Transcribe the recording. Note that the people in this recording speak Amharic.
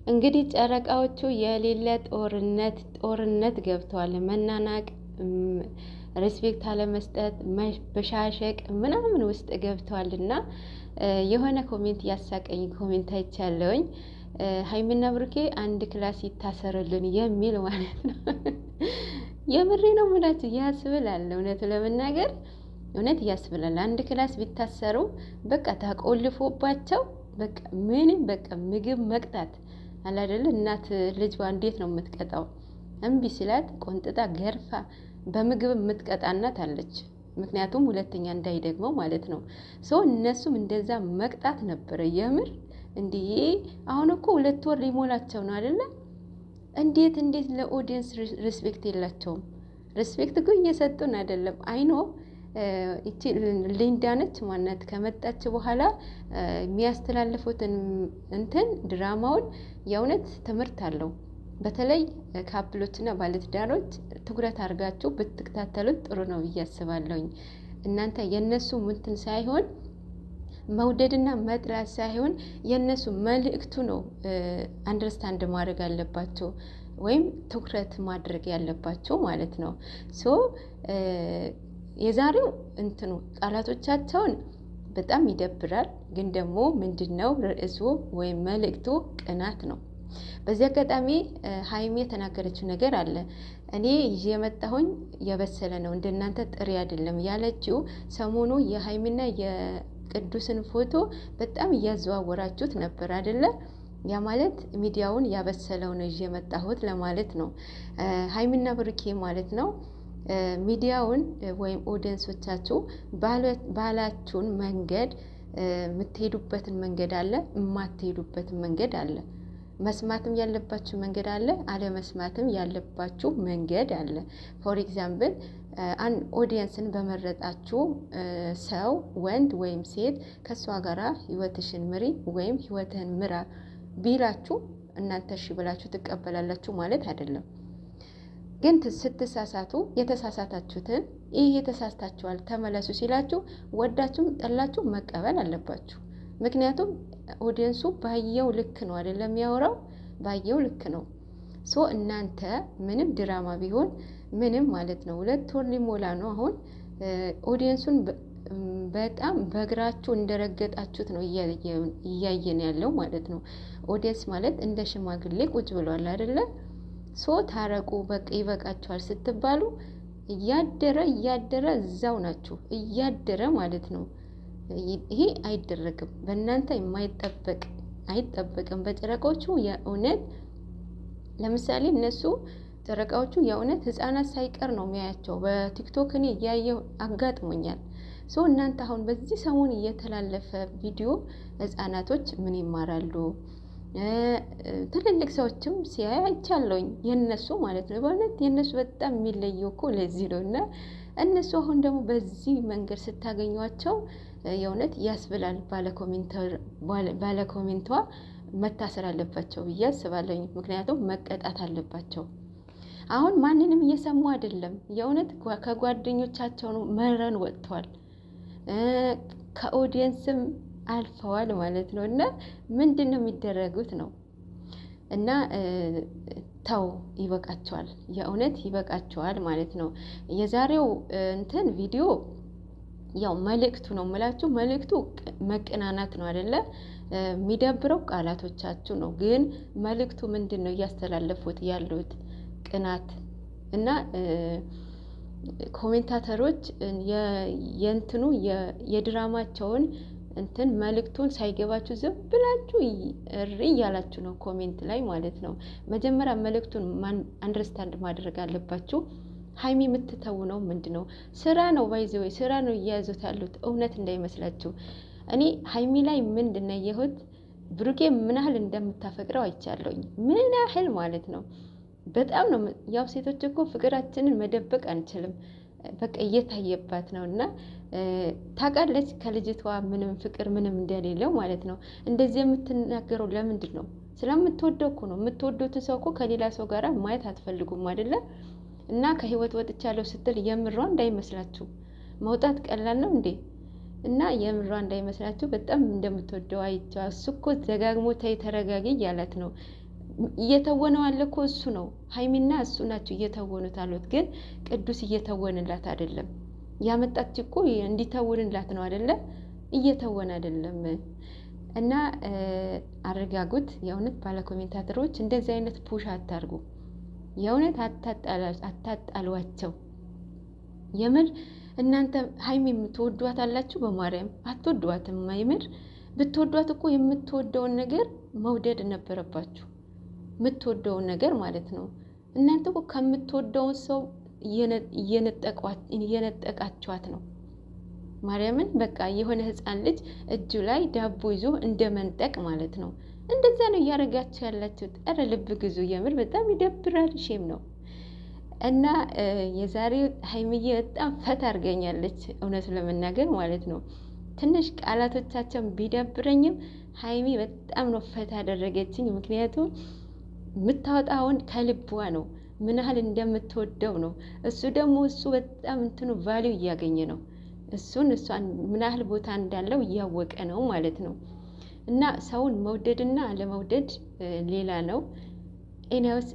እንግዲህ ጨረቃዎቹ የሌለ ጦርነት ገብተዋል። መናናቅ፣ ሬስፔክት አለመስጠት፣ በሻሸቅ ምናምን ውስጥ ገብተዋልና የሆነ ኮሜንት ያሳቀኝ ኮሜንት አይቻለሁኝ። ሀይሚና ብሩኬ አንድ ክላስ ይታሰርልን የሚል ማለት ነው። የምሬ ነው የምላችሁ ያስብላል። እውነት ለመናገር እውነት ያስብላል። አንድ ክላስ ቢታሰሩ በቃ ተቆልፎባቸው በቃ ምንም በቃ ምግብ መቅጣት አለ አይደል? እናት ልጇ እንዴት ነው የምትቀጣው? እምቢ ሲላት ቆንጥጣ ገርፋ በምግብ የምትቀጣ እናት አለች። ምክንያቱም ሁለተኛ እንዳይደግመው ማለት ነው። እነሱም እንደዛ መቅጣት ነበረ የምር። እንዲህ አሁን እኮ 2 ወር ሊሞላቸው ነው አይደለ? እንዴት ለኦዲየንስ ሪስፔክት የላቸውም? ሪስፔክት እኮ እየሰጡን አይደለም። አይኖ እቺ ሊንዳ ነች ማነት ከመጣች በኋላ የሚያስተላልፉትን እንትን ድራማውን የእውነት ትምህርት አለው። በተለይ ካፕሎችና ባለትዳሮች ትኩረት አድርጋችሁ ብትከታተሉት ጥሩ ነው ብዬ አስባለሁኝ። እናንተ የነሱ እንትን ሳይሆን መውደድና መጥላት ሳይሆን የነሱ መልእክቱ ነው አንደርስታንድ ማድረግ አለባቸው ወይም ትኩረት ማድረግ ያለባቸው ማለት ነው። የዛሬው እንትኑ ቃላቶቻቸውን በጣም ይደብራል። ግን ደግሞ ምንድነው ርዕሱ ወይም መልእክቱ ቅናት ነው። በዚህ አጋጣሚ ሀይሚ የተናገረችው ነገር አለ። እኔ ይዤ የመጣሁኝ የበሰለ ነው እንደናንተ ጥሪ አይደለም ያለችው። ሰሞኑ የሀይሚና የቅዱስን ፎቶ በጣም እያዘዋወራችሁት ነበር አይደለ? ያ ማለት ሚዲያውን ያበሰለው ነው ይዤ የመጣሁት ለማለት ነው። ሀይሚና ብሩኬ ማለት ነው ሚዲያውን ወይም ኦዲየንሶቻችሁ ባላችሁን መንገድ የምትሄዱበትን መንገድ አለ፣ የማትሄዱበትን መንገድ አለ። መስማትም ያለባችሁ መንገድ አለ፣ አለመስማትም ያለባችሁ መንገድ አለ። ፎር ኤግዛምፕል ኦዲየንስን በመረጣችሁ ሰው ወንድ ወይም ሴት ከሷ ጋራ ህይወትሽን ምሪ ወይም ህይወትህን ምራ ቢላችሁ እናንተ እሺ ብላችሁ ትቀበላላችሁ ማለት አይደለም። ግን ስትሳሳቱ የተሳሳታችሁትን ይሄ ተሳስታችኋል ተመለሱ ሲላችሁ ወዳችሁም ጠላችሁ መቀበል አለባችሁ። ምክንያቱም ኦዲየንሱ ባየው ልክ ነው አይደለም የሚያወራው፣ ባየው ልክ ነው። እናንተ ምንም ድራማ ቢሆን ምንም ማለት ነው 2 ወር ሊሞላ ነው አሁን። ኦዲየንሱን በጣም በእግራችሁ እንደረገጣችሁት ነው እያየን ያለው ማለት ነው። ኦዲየንስ ማለት እንደ ሽማግሌ ቁጭ ብሏል አይደለ? ታረቁ በቃ ይበቃችኋል ስትባሉ እያደረ እዛው ናችሁ እያደረ ማለት ነው። ይሄ አይደረግም። በእናንተ አይጠበቅም። በጨረቃዎቹ የእውነት ለምሳሌ እነሱ ጨረቃዎቹ የእውነት ህፃናት ሳይቀር ነው የሚያያቸው። በቲክቶክ እኔ እያየሁ አጋጥሞኛል። እናንተ አሁን በዚህ ሰሞን እየተላለፈ ቪዲዮ ህፃናቶች ምን ይማራሉ? ትልልቅ ሰዎችም ሲያይ አይቻለሁኝ የነሱ ማለት ነው። በእውነት የነሱ በጣም የሚለየው እኮ ለዚህ ነው። እና እነሱ አሁን ደግሞ በዚህ መንገድ ስታገኟቸው የእውነት ያስብላል። ባለኮሜንቷ መታሰር አለባቸው ብዬ አስባለሁኝ። ምክንያቱም መቀጣት አለባቸው። አሁን ማንንም እየሰሙ አይደለም። የእውነት ከጓደኞቻቸው ነው መረን ወጥተዋል፣ ከኦዲየንስም አልፈዋል ማለት ነው። እና ምንድን ነው የሚደረጉት ነው? እና ተው ይበቃቸዋል፣ የእውነት ይበቃቸዋል ማለት ነው። የዛሬው እንትን ቪዲዮ ያው መልእክቱ ነው የምላችሁ። መልእክቱ መቀናናት ነው አይደለ? የሚደብረው ቃላቶቻችሁ ነው። ግን መልእክቱ ምንድን ነው እያስተላለፉት ያሉት? ቅናት እና ኮሜንታተሮች የእንትኑ የድራማቸውን እንትን መልእክቱን ሳይገባችሁ ዝም ብላችሁ እሪ እያላችሁ ነው ኮሜንት ላይ ማለት ነው። መጀመሪያ መልእክቱን አንደርስታንድ ማድረግ አለባችሁ። ሀይሚ የምትተው ነው ምንድነው? ስራ ነው ባይዘው ስራ ነው እያያዙት ያሉት፣ እውነት እንዳይመስላችሁ። እኔ ሀይሚ ላይ ምንድነው ያየሁት? ብሩኬ ምን ያህል እንደምታፈቅረው አይቻለሁኝ። ምን ያህል ማለት ነው። በጣም ነው። ያው ሴቶች እኮ ፍቅራችንን መደበቅ አንችልም። በቃ እየታየባት ነው። እና ታውቃለች ከልጅቷ ምንም ፍቅር ምንም እንደሌለው ማለት ነው። እንደዚህ የምትናገረው ለምንድን ነው? ስለምትወደው እኮ ነው። የምትወዱትን ሰው እኮ ከሌላ ሰው ጋር ማየት አትፈልጉም አይደለ? እና ከህይወት ወጥቻለሁ ስትል የምሯ እንዳይመስላችሁ። መውጣት ቀላል ነው እንዴ? እና የምሯ እንዳይመስላችሁ በጣም እንደምትወደው አይቻ። እሱ እኮ ደጋግሞ ተይ ተረጋጊ እያላት ነው። እየተወነው አለ እኮ እሱ ነው። ሀይሚና እሱ ናቸው እየተወኑት አሉት። ግን ቅዱስ እየተወንላት አይደለም። ያመጣች እኮ እንዲተውንላት ነው አይደለ? እየተወን አይደለም። እና አረጋጉት። የእውነት ባለ ኮሜንታተሮች እንደዚህ አይነት ፑሽ አታርጉ። የእውነት አታጣሏቸው። የምር እናንተ ሀይሚ የምትወዷት አላችሁ፣ በማርያም አትወዷትም። የምር ብትወዷት እኮ የምትወደውን ነገር መውደድ ነበረባችሁ። የምትወደውን ነገር ማለት ነው። እናንተ እኮ ከምትወደውን ሰው እየነጠቃችኋት ነው። ማርያምን በቃ የሆነ ህፃን ልጅ እጁ ላይ ዳቦ ይዞ እንደ መንጠቅ ማለት ነው። እንደዛ ነው እያደረጋችሁ ያላችሁት። ኧረ ልብ ግዙ። የምር በጣም ይደብራል። ሼም ነው። እና የዛሬው ሀይሚዬ በጣም ፈታ አድርገኛለች፣ እውነት ለመናገር ማለት ነው። ትንሽ ቃላቶቻቸውን ቢደብረኝም ሀይሚ በጣም ነው ፈታ ያደረገችኝ። ምክንያቱም የምታወጣውን ከልቧ ነው፣ ምን ያህል እንደምትወደው ነው። እሱ ደግሞ እሱ በጣም እንትኑ ቫሊው እያገኘ ነው። እሷን ምን ያህል ቦታ እንዳለው እያወቀ ነው ማለት ነው። እና ሰውን መውደድና ለመውደድ ሌላ ነው። ኢነውስ